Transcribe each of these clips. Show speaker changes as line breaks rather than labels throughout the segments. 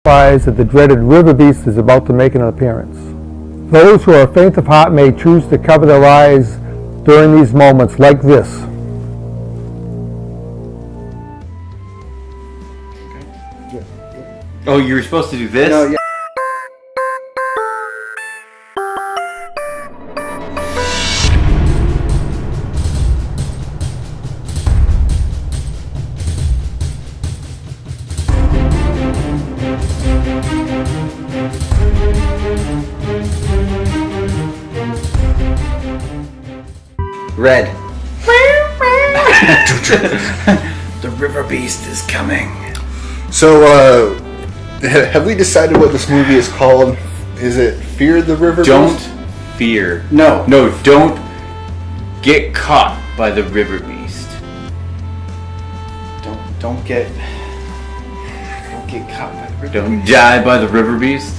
That the dreaded Riverbeast is about to make an appearance. Those who are faint of heart may choose to cover their eyes during these moments like this.
Oh, you were supposed to do this?
No, yeah. Red. The Riverbeast is coming.
So, have we decided what this movie is called? Is it Fear the Riverbeast?
Don't fear.
No.
No, don't get caught by the Riverbeast.
Don't get caught by the Riverbeast.
Don't die by the Riverbeast.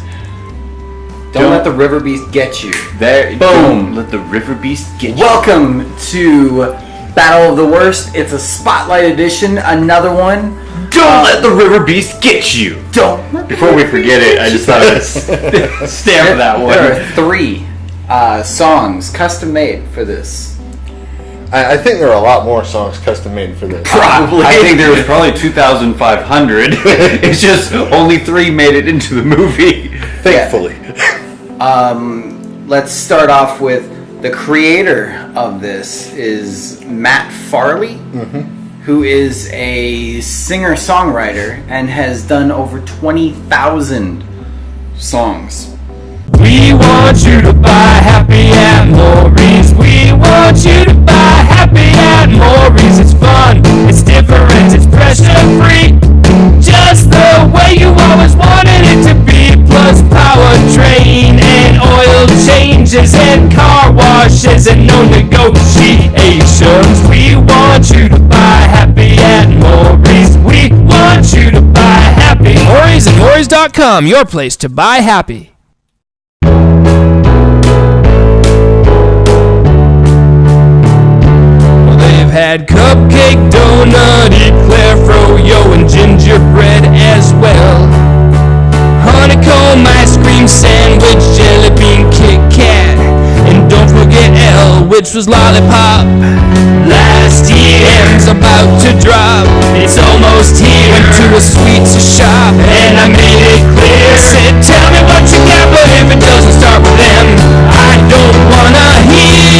Don't let the Riverbeast get you.
There,
Boom.
Don't let the Riverbeast get you.
Welcome to Battle of the Worst. It's a Spotlight edition, another one.
Don't let the Riverbeast get you.
Don't.
Before we forget it, I just thought I'd stamp that one.
There are 3 songs custom made for this.
I think there are a lot more songs custom made for this.
Probably. I think there was probably 2,500. It's just only 3 made it into the movie.
Thankfully.
Let's start off with the creator of this is Matt Farley, who is a singer-songwriter and has done over 20,000 songs.
We want you to buy happy at Maureen's. We want you to buy happy at Maureen's. It's fun, it's different, it's pressure-free. Just the way you always wanted it to be. Plus powertrain and oil changes and car washes and no negotiations. We want you to buy happy at Maureen's. We want you to buy happy. Maureen's and Maureen's.com, your place to buy happy. They've had cupcake, donut, eclair, froyo, and gingerbread as well. Honeycomb ice cream sandwich, jelly bean Kit Kat, and don't forget L, which was lollipop. Last year, M's about to drop. It's almost here. Went to a sweets shop and I made it clear. Said, tell me what you got, but if it doesn't start with M, I don't wanna hear.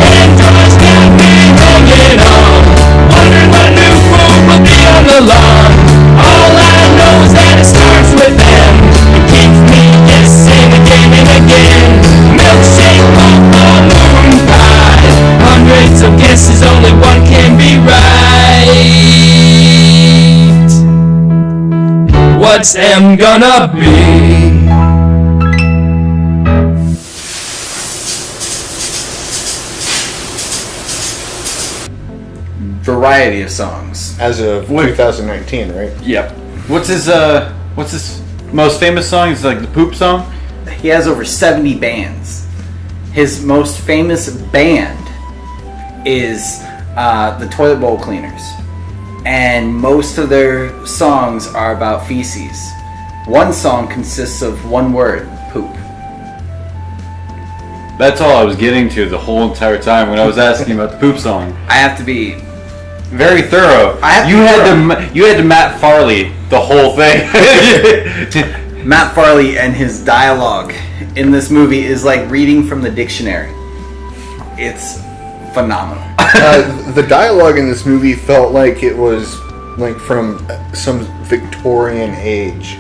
And George got me hanging on, wondering what new food will be on the lawn. All I know is that it starts with M. It keeps me guessing again and again. Milkshake, waffle, moon pie. Hundreds of guesses, only one can be right. What's M gonna be?
Variety of songs.
As of 2019, right?
Yep. What's his most famous song? Is it like the Poop song?
He has over 70 bands. His most famous band is the Toilet Bowl Cleaners. And most of their songs are about feces. One song consists of one word, poop.
That's all I was getting to the whole entire time when I was asking about the Poop song.
I have to be
Very thorough. You had to Matt Farley the whole thing.
Matt Farley and his dialogue in this movie is like reading from the dictionary. It's phenomenal.
The dialogue in this movie felt like it was like from some Victorian age.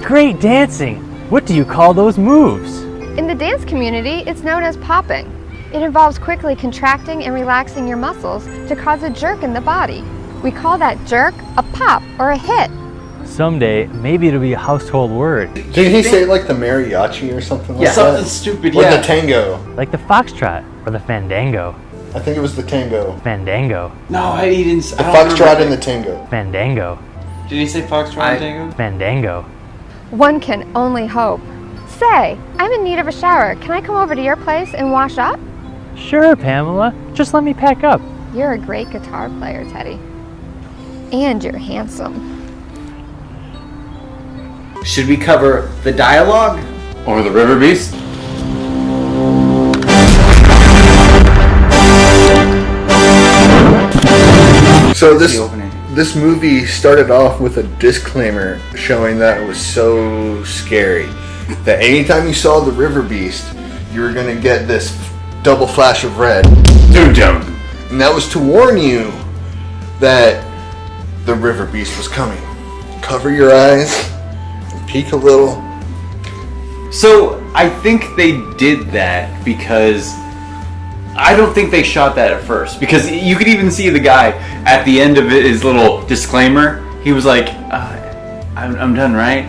Great dancing! What do you call those moves?
In the dance community, it's known as popping. It involves quickly contracting and relaxing your muscles to cause a jerk in the body. We call that jerk a pop or a hit.
Someday, maybe it'll be a household word.
Did he say like the mariachi or something like that?
Something stupid,
Or
yeah.
the tango.
Like the foxtrot or the fandango.
I think it was the tango.
Fandango.
No, he didn't.
The foxtrot and the tango.
Fandango.
Did he say foxtrot and tango?
Fandango.
One can only hope. Say, I'm in need of a shower. Can I come over to your place and wash up?
Sure, Pamela. Just let me pack up.
You're a great guitar player, Teddy. And you're handsome.
Should we cover the dialogue?
Or the Riverbeast?
So this movie started off with a disclaimer showing that it was so scary that anytime you saw the Riverbeast, you were gonna get this double flash of red.
Dum-dum.
And that was to warn you that the Riverbeast was coming. Cover your eyes and peek a little.
So I think they did that because I don't think they shot that at first, because you could even see the guy at the end of his little disclaimer. He was like, I'm done, right?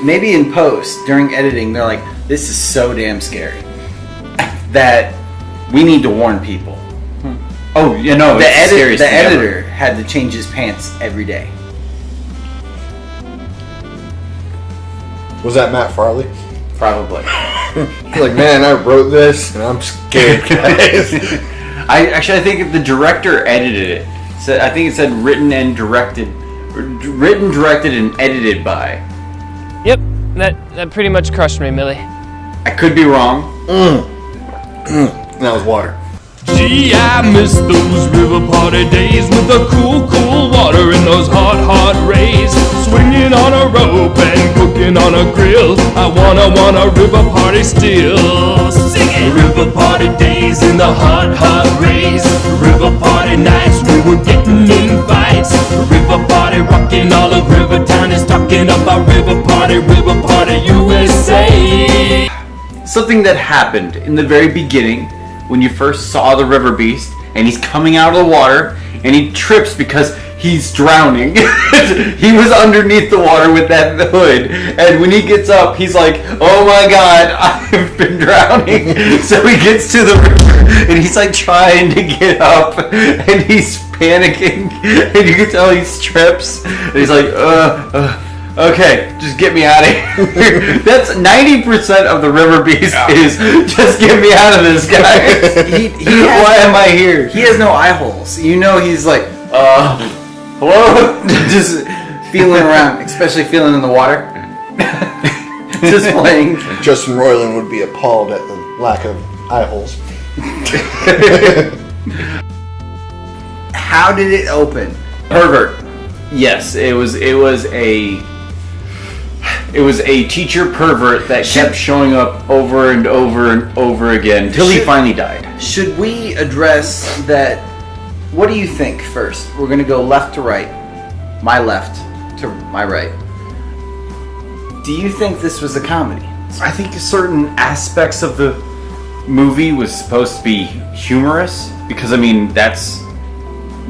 Maybe in post, during editing, they're like, this is so damn scary that we need to warn people.
Oh, you know,
The
it's the scariest thing ever.
editor had to change his pants every day.
Was that Matt Farley?
Probably.
He's like, man, I wrote this and I'm scared, guys.
I think the director edited it. So I think it said written, directed, and edited by.
Yep, that pretty much crushed me, Millie.
I could be wrong.
That was water.
Gee, I miss those river party days with the cool, cool water and those hot, hot rays. Swinging on a rope and cooking on a grill. I wanna river party still. Sing it! River party days in the hot, hot rays. River party nights we were getting in fights. River party rocking, all of Rivertown is talking about River Party USA.
Something that happened in the very beginning when you first saw the Riverbeast, and he's coming out of the water, and he trips because he's drowning. He was underneath the water with that hood, and when he gets up, he's like, oh my god, I've been drowning. So he gets to the river, and he's like trying to get up, and he's panicking, and you can tell he trips, and he's like, okay, just get me out of here. That's 90% of the Riverbeast is just get me out of this, guys. Why am I here?
He has no eye holes. You know he's like,
hello?
just feeling around, especially feeling in the water. Just playing.
Justin Roiland would be appalled at the lack of eye holes.
How did it open?
Pervert. Yes, it was a teacher pervert that kept showing up over and over and over again until he finally died.
Should we address that? What do you think first? We're going to go left to right. My left to my right. Do you think this was a comedy?
I think certain aspects of the movie was supposed to be humorous, because I mean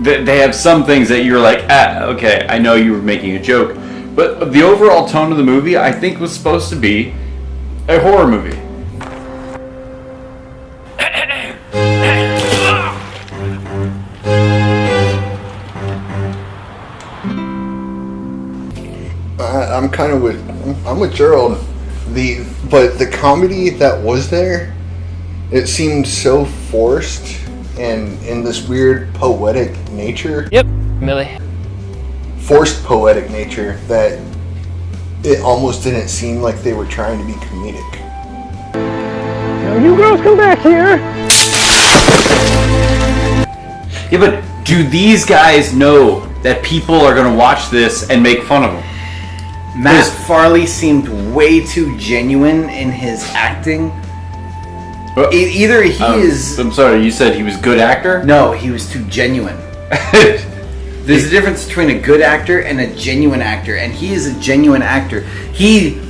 they have some things that you're like, okay, I know you were making a joke, but the overall tone of the movie I think was supposed to be a horror movie.
I'm with Gerald. But the comedy that was there, it seemed so forced and in this weird poetic nature.
Yep, Millie.
Forced poetic nature that it almost didn't seem like they were trying to be comedic.
Now you girls come back here.
Yeah, but do these guys know that people are going to watch this and make fun of them?
Matt Farley seemed way too genuine in his acting. Either he is...
I'm sorry, you said he was a good actor?
No, he was too genuine. There's a difference between a good actor and a genuine actor, and he is a genuine actor. He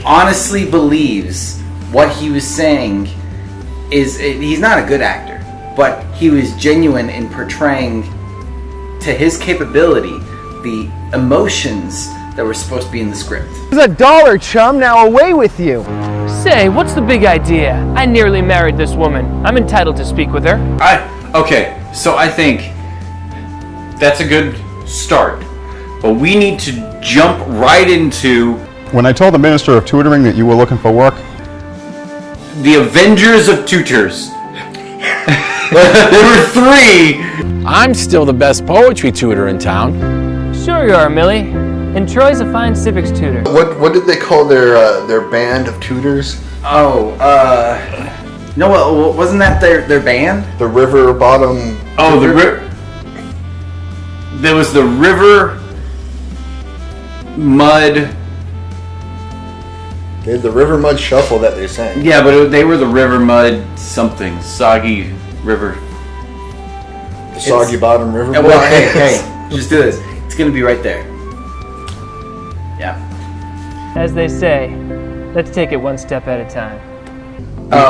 honestly believes what he was saying is... He's not a good actor, but he was genuine in portraying to his capability the emotions that were supposed to be in the script.
It's $1, chum. Now away with you.
Say, what's the big idea? I nearly married this woman. I'm entitled to speak with her.
Okay, so I think that's a good start, but we need to jump right into
When I told the Minister of Tutoring that you were looking for work,
the Avengers of Tutors. There were 3.
I'm still the best poetry tutor in town.
Sure you are, Millie. And Troy's a fine civics tutor.
What did they call their band of tutors?
Oh, no, well, wasn't that their band?
The River Bottom.
Oh, there was the River Mud.
They had the River Mud Shuffle that they sang.
Yeah, but they were the River Mud something. Soggy River.
The Soggy Bottom River.
Well, hey, just do this. It's gonna be right there. Yeah.
As they say, let's take it one step at a time.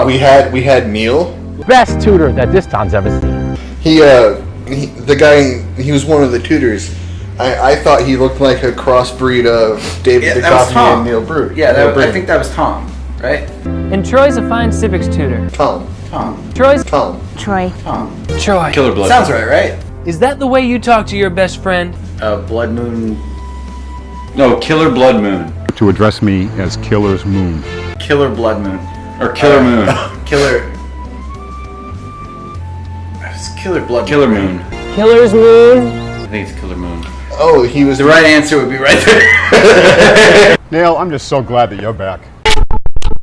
We had Neil.
Best tutor that this town's ever seen.
He was one of the tutors. I thought he looked like a crossbreed of David Duchovny and Neil Breen.
Yeah, I think that was Tom, right?
And Troy's a fine civics tutor.
Tom.
Troy's
Tom.
Troy.
Troy.
Killer Blood.
Sounds right?
Is that the way you talk to your best friend?
Blood Moon.
No, Killer Blood Moon.
To address me as Killer's Moon.
Killer Blood Moon.
Or Killer Moon.
Killer. It's Killer Blood
Killer Moon.
Killer's Moon?
I think it's Killer Moon.
Oh, he was
The right answer would be right there.
Neil, I'm just so glad that you're back.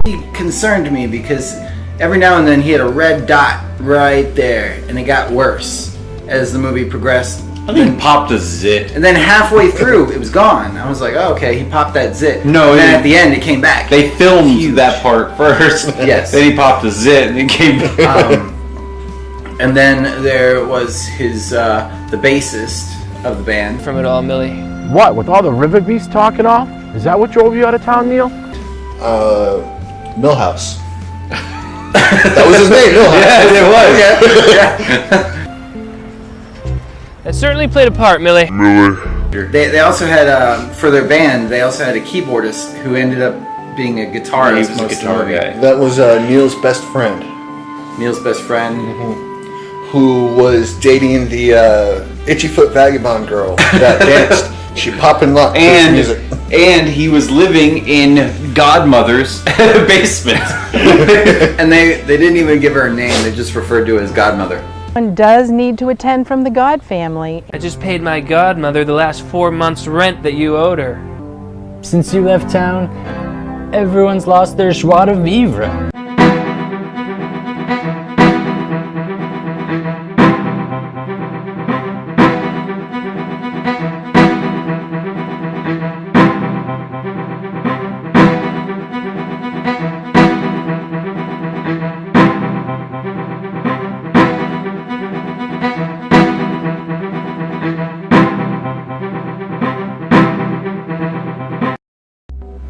He concerned me because every now and then he had a red dot right there, and it got worse as the movie progressed.
I think he popped a zit.
And then halfway through, it was gone. I was like, oh, okay, he popped that zit.
No,
and then at the end, it came back.
They filmed that part first.
Yes.
Then he popped a zit and it came back.
And then there was his the bassist of the band.
From it all, Millie.
What, with all the Riverbeast talking off? Is that what drove you out of town, Neil?
Millhouse. That was his name, Millhouse.
Yeah, it was.
That certainly played a part, Millie.
They also had for their band. They also had a keyboardist who ended up being a guitarist.
He was a
most of the
guitar
movie.
guy.
That was Neil's best friend,
Neil's best friend.
who was dating the Itchy Foot Vagabond girl that danced. She poppin' locked to his music.
And he was living in Godmother's basement.
And they didn't even give her a name. They just referred to her as Godmother.
One does need to attend from the God family.
I just paid my godmother the last 4 months' rent that you owed her.
Since you left town, everyone's lost their joie de vivre.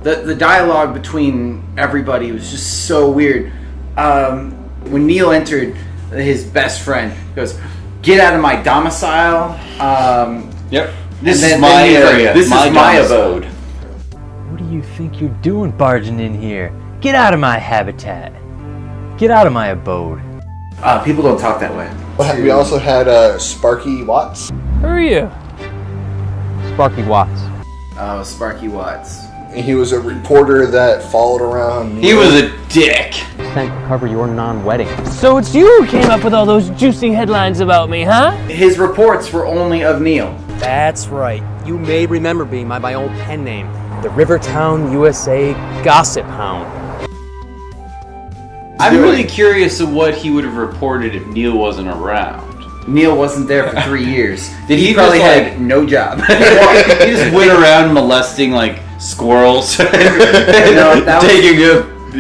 The dialogue between everybody was just so weird. When Neil entered, his best friend goes, "Get out of my domicile."
Yep. This is
then
my
he's like,
area.
"This is my
domicile."
abode.
What do you think you're doing barging in here? Get out of my habitat. Get out of my abode.
People don't talk that way.
We also had Sparky Watts.
Who are you?
Sparky Watts.
Oh, Sparky Watts.
He was a reporter that followed around.
He was a dick.
Sent to cover your non-wedding.
So it's you who came up with all those juicy headlines about me, huh?
His reports were only of Neil.
That's right. You may remember me by my old pen name, the Rivertown, USA Gossip Hound.
I'm really curious of what he would have reported if Neil wasn't around.
Neil wasn't there for 3 years.
Did he
probably
just,
had no job?
He just went around molesting like squirrels, taking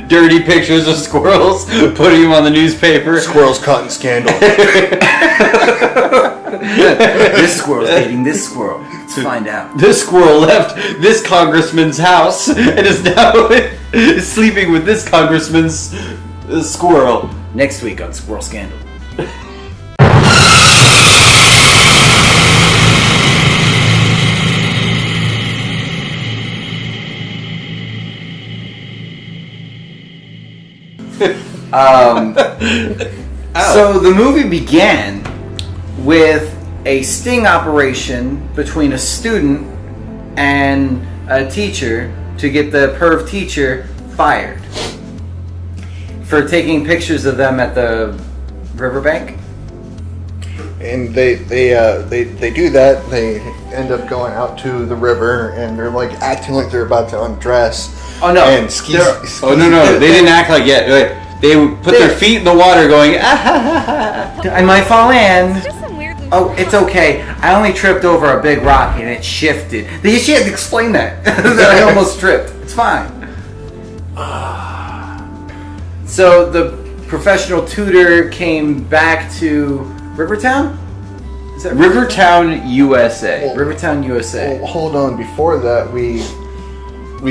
dirty pictures of squirrels, putting them on the newspaper.
Squirrels caught in scandal.
This squirrel's dating this squirrel. Let's find out.
This squirrel left this congressman's house and is now sleeping with this congressman's squirrel.
Next week on Squirrel Scandal. So the movie began with a sting operation between a student and a teacher to get the perv teacher fired for taking pictures of them at the riverbank.
And they do that. They end up going out to the river, and they're like acting like they're about to undress.
Oh no!
And
no! They didn't act like yet. They put their feet in the water, going, ah, ha, ha, ha.
I might fall in.
Just some weird.
Oh, it's okay. I only tripped over a big rock and it shifted. They just had to explain that. That I almost tripped. It's fine. So the professional tutor came back to Rivertown? Is that
Rivertown, USA.
Rivertown, USA.
Well, hold on. Before that, we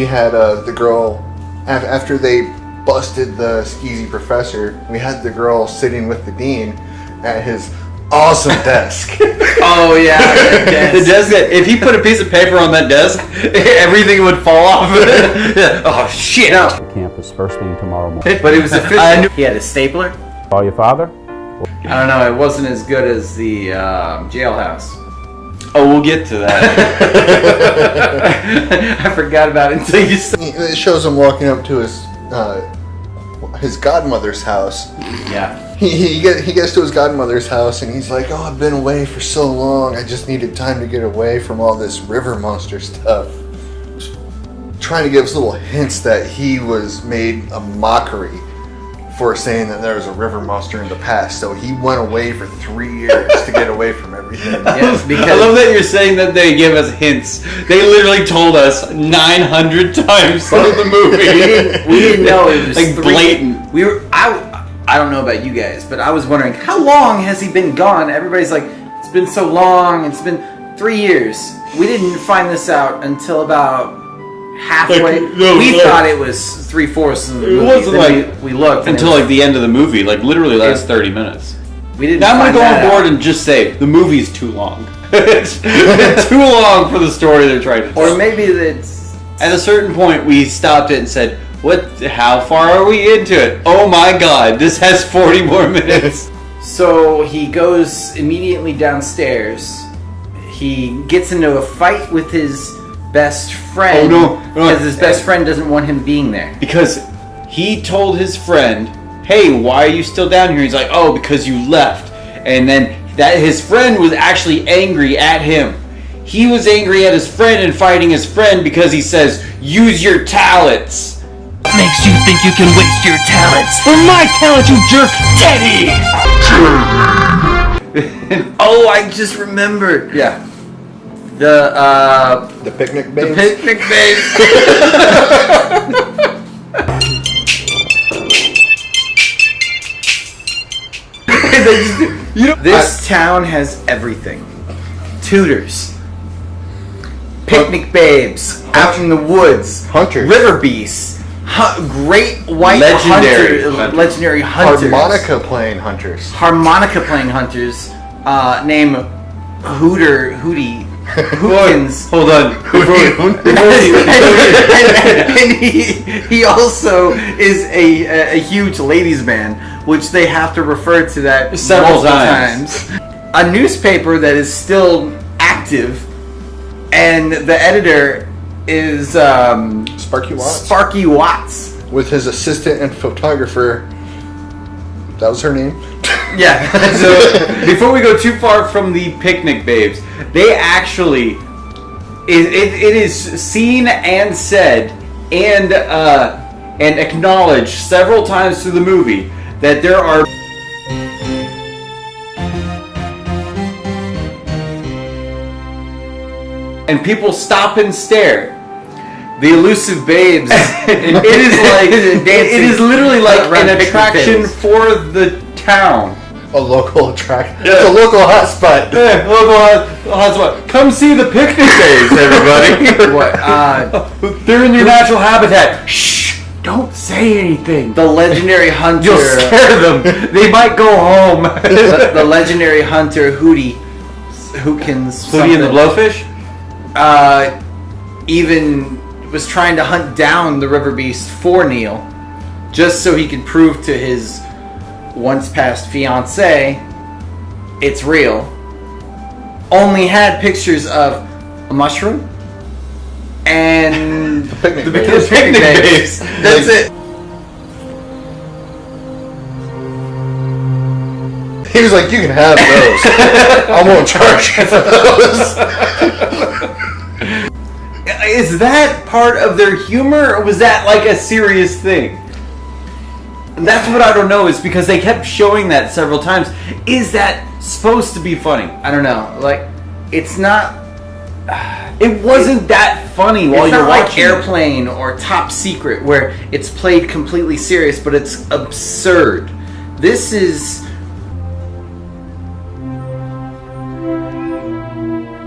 had the girl after they busted the skeezy professor. We had the girl sitting with the dean at his awesome desk.
Oh yeah,
the desk. If he put a piece of paper on that desk, everything would fall off. Oh shit! No.
Campus first thing tomorrow morning.
But it was official. He had a stapler.
Call your father.
I don't know. It wasn't as good as the jailhouse.
Oh, we'll get to that.
I forgot about it until you said.
It shows him walking up to his godmother's house.
Yeah.
He gets to his godmother's house and he's like, "Oh, I've been away for so long. I just needed time to get away from all this river monster stuff." Trying to give us little hints that he was made a mockery for saying that there was a river monster in the past. So he went away for 3 years to get away from everything.
Yes, because
I love that you're saying that they give us hints. They literally told us 900 times through the movie.
we didn't know it was
like blatant.
I don't know about you guys, but I was wondering, how long has he been gone? Everybody's like, it's been so long. It's been 3 years. We didn't find this out until about halfway. We thought it was 3/4 of the movie.
It wasn't like
we looked
until like the end of the movie, like literally last 30 minutes.
We didn't.
Now I'm gonna go on board
out.
and just say the movie's too long. It's too long for the story they're trying to tell.
Or maybe it's
at a certain point we stopped it and said, "What? How far are we into it? Oh my God, this has 40 more minutes."
So he goes immediately downstairs. He gets into a fight with his best friend.
Oh no!
Because his best friend doesn't want him being there.
Because he told his friend, "Hey, why are you still down here?" He's like, "Oh, because you left." And then that his friend was actually angry at him. He was angry at his friend and fighting his friend because he says, "Use your talents."
What makes you think you can waste your talents? For my talent, you jerk, Teddy!
Oh, I just remembered.
Yeah.
The picnic babes.
The picnic babes. This town has everything. Tutors. Picnic babes. Out in the woods.
Hunters.
Riverbeasts. Great white legendary hunters.
Harmonica playing hunters.
Harmonica playing hunters. Name Hootie. Hookins.
Hold on.
And he also is a huge ladies' man, which they have to refer to that
several
multiple
times.
A newspaper that is still active, and the editor is
Sparky Watts.
Sparky Watts.
With his assistant and photographer. That was her name.
Yeah. So before we go too far from the picnic babes, they actually it is seen and said and acknowledged several times through the movie that there are and people stop and stare.
The elusive babes.
It is literally like an attraction for the town.
A local attraction. It's a local hotspot.
Yeah, local hotspot. Come see the picnic days, everybody.
What?
They're in their natural habitat. Shh! Don't say anything.
The legendary hunter.
You'll scare them. They might go home.
The legendary hunter Hootie. Hookins.
Hootie and the Blowfish?
Even was trying to hunt down the Riverbeast for Neil, just so he could prove to his once past fiancée it's real. Only had pictures of a mushroom and
the picnic
babes. That's it.
He was like, "You can have those. I won't charge you for those."
Is that part of their humor, or was that like a serious thing? That's what I don't know, is because they kept showing that several times. Is that supposed to be funny?
I don't know. Like, it's not.
It wasn't that funny while
it's
you're
not like
watching.
Airplane or Top Secret, where it's played completely serious, but it's absurd. This is.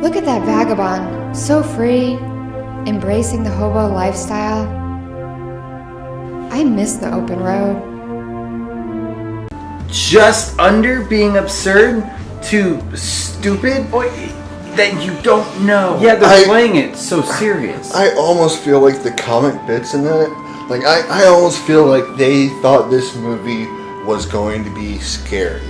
Look at that vagabond, so free, embracing the hobo lifestyle. I miss the open road.
Just under being absurd to stupid that you don't know.
Yeah, they're playing it so serious.
I almost feel like the comic bits in that, like I almost feel like they thought this movie was going to be scary.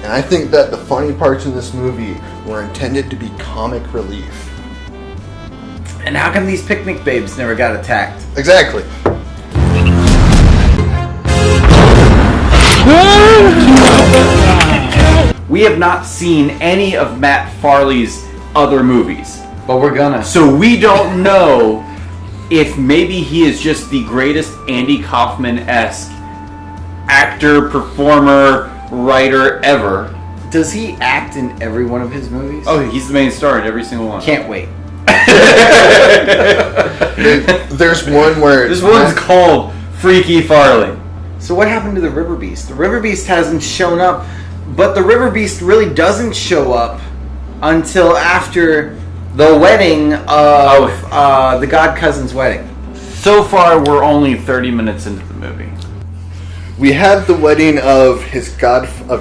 And I think that the funny parts in this movie were intended to be comic relief.
And how come these picnic babes never got attacked?
Exactly.
We have not seen any of Matt Farley's other movies,
but we're gonna.
So we don't know if maybe he is just the greatest Andy Kaufman-esque actor, performer, writer ever.
Does he act in every one of his movies?
Oh, he's the main star in every single one.
Can't wait.
There's one where
this one's called Freaky Farley.
So what happened to the Riverbeast? The Riverbeast hasn't shown up, but the Riverbeast really doesn't show up until after the wedding of the God Cousin's wedding.
So far, we're only 30 minutes into the movie.
We have the wedding of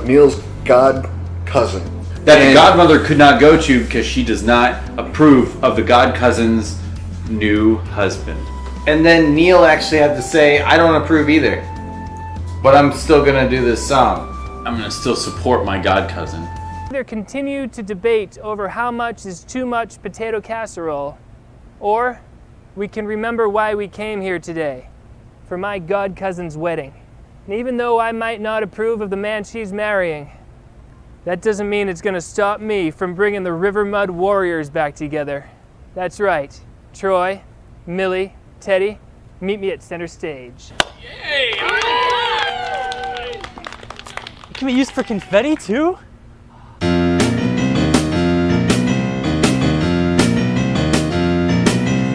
Neil's god cousin.
That the godmother could not go to because she does not approve of the god cousin's new husband.
And then Neil actually had to say, "I don't approve either, but I'm still gonna do this song.
I'm gonna still support my god cousin."
Either continue to debate over how much is too much potato casserole, or we can remember why we came here today, for my god cousin's wedding. And even though I might not approve of the man she's marrying, that doesn't mean it's gonna stop me from bringing the River Mud Warriors back together. That's right, Troy, Millie, Teddy, meet me at center stage.
Yay! It can be used for confetti too?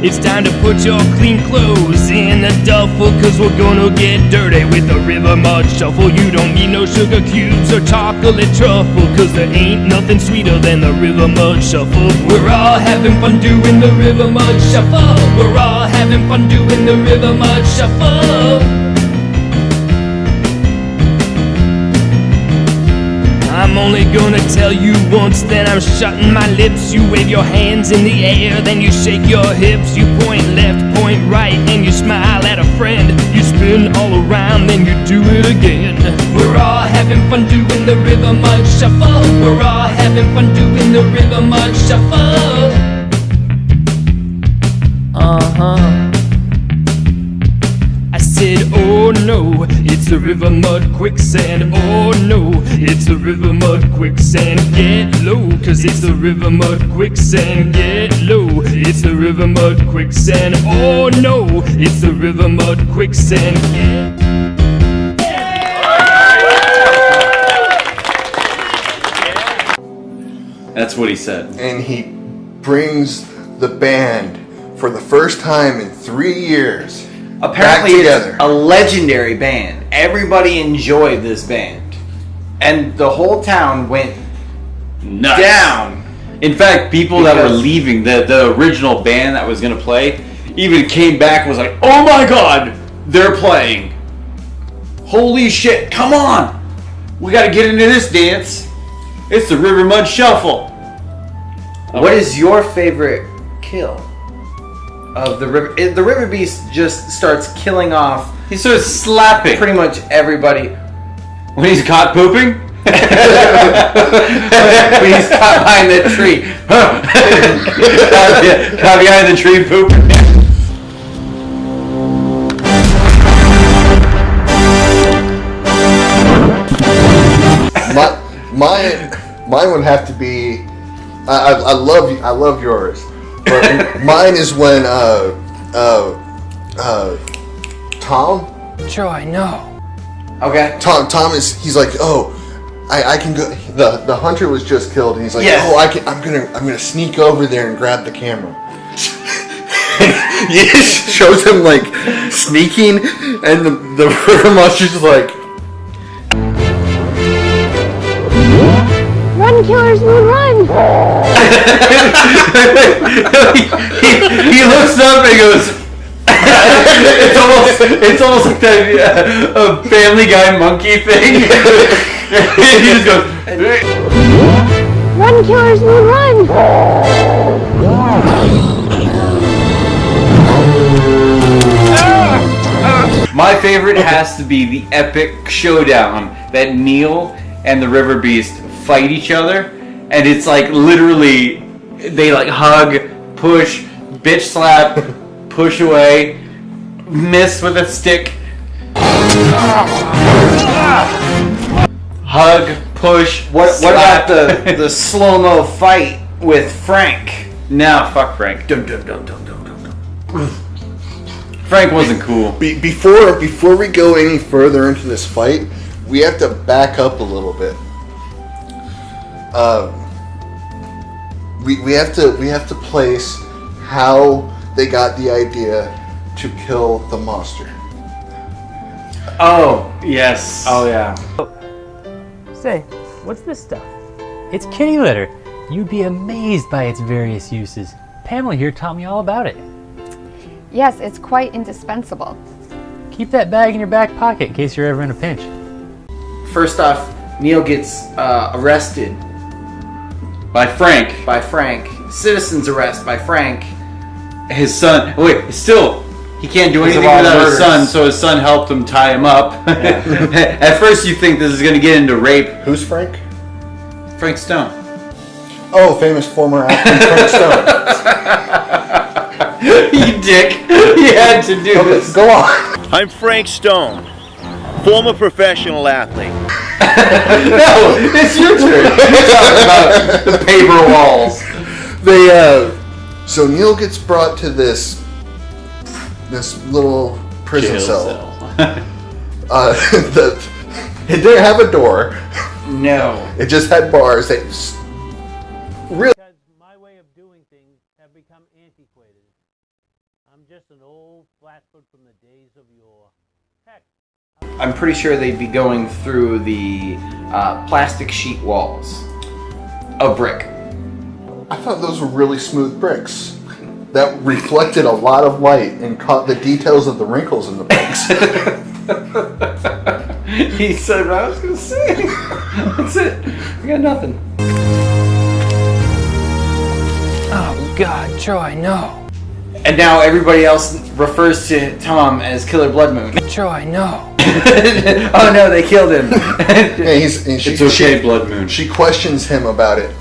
It's time to put your clean clothes in a duffel, cause we're gonna get dirty with the River Mud Shuffle. You don't need no sugar cubes or chocolate truffle, cause there ain't nothing sweeter than the River Mud Shuffle. We're all having fun doing the River Mud Shuffle. We're all having fun doing the River Mud Shuffle. I'm only gonna tell you once, then I'm shutting my lips. You wave your hands in the air, then you shake your hips. You point left, point right, and you smile at a friend. You spin all around, then you do it again. We're all having fun doing the River Mud Shuffle. We're all having fun doing the River Mud Shuffle. I said, oh no, it's the River Mud Quicksand. Oh no, it's the River Mud Quicksand. Get low, cause it's the River Mud Quicksand. Get low, it's the River Mud Quicksand. Oh no, it's the River Mud Quicksand.
That's what he said.
And he brings the band for the first time in 3 years.
Apparently it's a legendary band. Everybody enjoyed this band. And the whole town went
nuts.
Down.
In fact, people that were leaving, the original band that was going to play, even came back and was like, oh my god, they're playing. Holy shit, come on. We got to get into this dance. It's the River Mud Shuffle.
What is your favorite kill of the River? The Riverbeast just starts killing off.
He starts slapping
pretty much everybody
when he's caught pooping.
When he's caught behind the tree.
Caught behind the tree pooping.
Mine would have to be. I love yours, but mine is when Tom.
Troy, no.
Okay.
Tom he's like, oh, I can go. The hunter was just killed, and he's like,
Yes.
oh, I'm gonna sneak over there and grab the camera. He shows him like sneaking, and the river monster's just like,
Run, Killer's Moon, run!
he looks up and goes. it's almost like that a Family Guy monkey thing. He just goes.
Run, Killer's Moon, run!
My favorite has to be the epic showdown that Neil and the Riverbeast fight each other, and it's like literally they like hug, push, bitch slap, push away, miss with a stick, hug, push.
What about the slow-mo fight with Frank?
Nah, fuck Frank.
Dum dum dum dum dum dum dum.
Frank wasn't cool.
Before we go any further into this fight, we have to back up a little bit. We have to place how they got the idea to kill the monster.
Oh
Yes.
oh yeah.
Say, what's this stuff? It's kitty litter. You'd be amazed by its various uses. Pamela here taught me all about it.
Yes, it's quite indispensable.
Keep that bag in your back pocket in case you're ever in a pinch.
First off, Neil gets arrested
By Frank.
by Frank. Citizen's arrest by Frank.
His son. Wait, still, he can't do
Because
anything
of all
without his
murders.
son, so his son helped him tie him up. At first, you think this is going to get into rape.
Who's Frank?
Frank Stone.
Oh, famous former actor Frank Stone.
You dick. You had to do this.
Go on.
I'm Frank Stone, former professional athlete.
No, it's your turn. You're talking about the paper walls.
So Neil gets brought to this little prison
Jail
cell. It didn't have a door.
No.
It just had bars. Really.
Because my way of doing things have become antiquated. I'm just an old flatfoot from the days of yore. Heck,
I'm pretty sure they'd be going through the plastic sheet walls of brick.
I thought those were really smooth bricks that reflected a lot of light and caught the details of the wrinkles in the bricks.
He said what I was going to say. That's it. I got nothing.
Oh God, Troy, no.
And now everybody else refers to Tom as Killer Blood Moon.
Troy, no.
Oh no, they killed him.
It's okay, Blood Moon.
She questions him about it.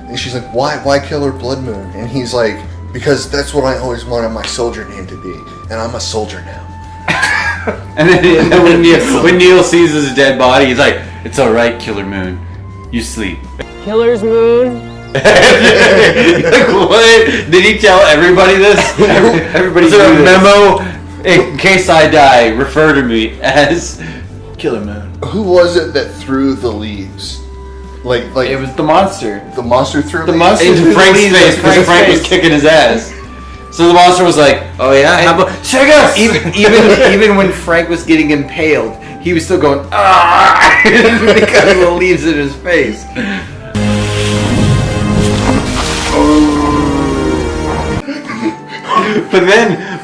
And she's like, why Killer Blood Moon? And he's like, because that's what I always wanted my soldier name to be. And I'm a soldier now.
And then when Neil sees his dead body, he's like, "It's all right, Killer Moon. You sleep."
Killer's Moon.
Like, what? Did he tell everybody this?
Everybody
Is there
knew
a
this.
memo? In case I die, refer to me as
Killer Moon.
Who was it that threw the leaves? Like
It was the monster.
the monster threw
The
leaves?
monster
into
threw the
Frank's
leaves
face
at
because Frank was
face.
kicking his ass. So the monster was like, "Oh yeah, how about check us?"
Even when Frank was getting impaled, he was still going ah because of the leaves in his face.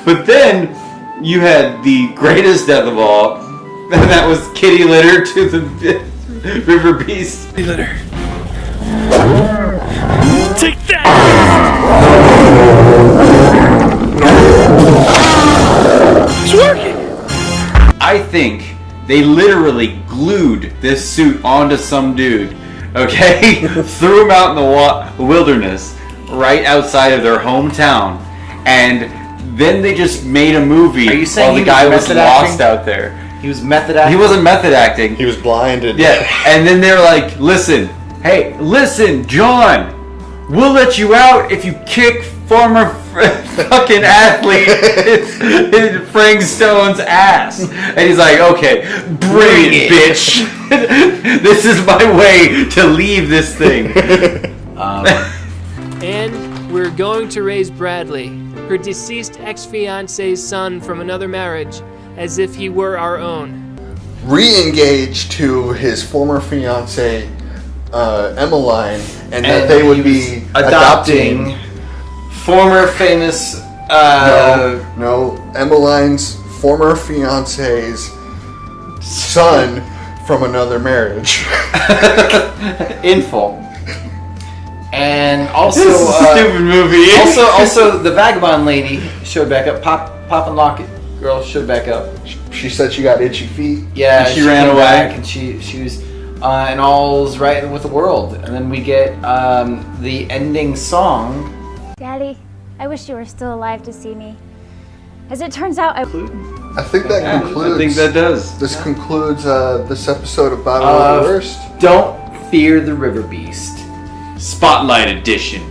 But then you had the greatest death of all, and that was kitty litter to the Riverbeast.
Kitty litter. Take that! It's working!
I think they literally glued this suit onto some dude, okay? Threw him out in the wilderness right outside of their hometown, and then they just made a movie
Are you saying
while the
he
guy
was
was
method
lost
acting?
out there.
He was method acting.
He wasn't method acting.
He was blinded.
Yeah, and then they're like, listen, John, we'll let you out if you kick former fucking athlete Frank Stone's ass. And he's like, okay, bring it, bitch. This is my way to leave this thing.
And we're going to raise Bradley, her deceased ex-fiance's son from another marriage, as if he were our own.
Re-engaged to his former fiancée, Emmeline, and that they would be adopting
former famous.
No, Emmeline's former fiancé's son from another marriage.
In full. And also,
this is a stupid movie.
also, the vagabond lady showed back up. Pop and Lock girl showed back up.
She said she got itchy feet.
Yeah,
she ran away,
back and she was, and all's right with the world. And then we get the ending song.
Daddy, I wish you were still alive to see me. As it turns out,
I think that concludes.
I think that does.
This concludes this episode of Battle of the Worst.
Don't fear the Riverbeast.
Spotlight edition.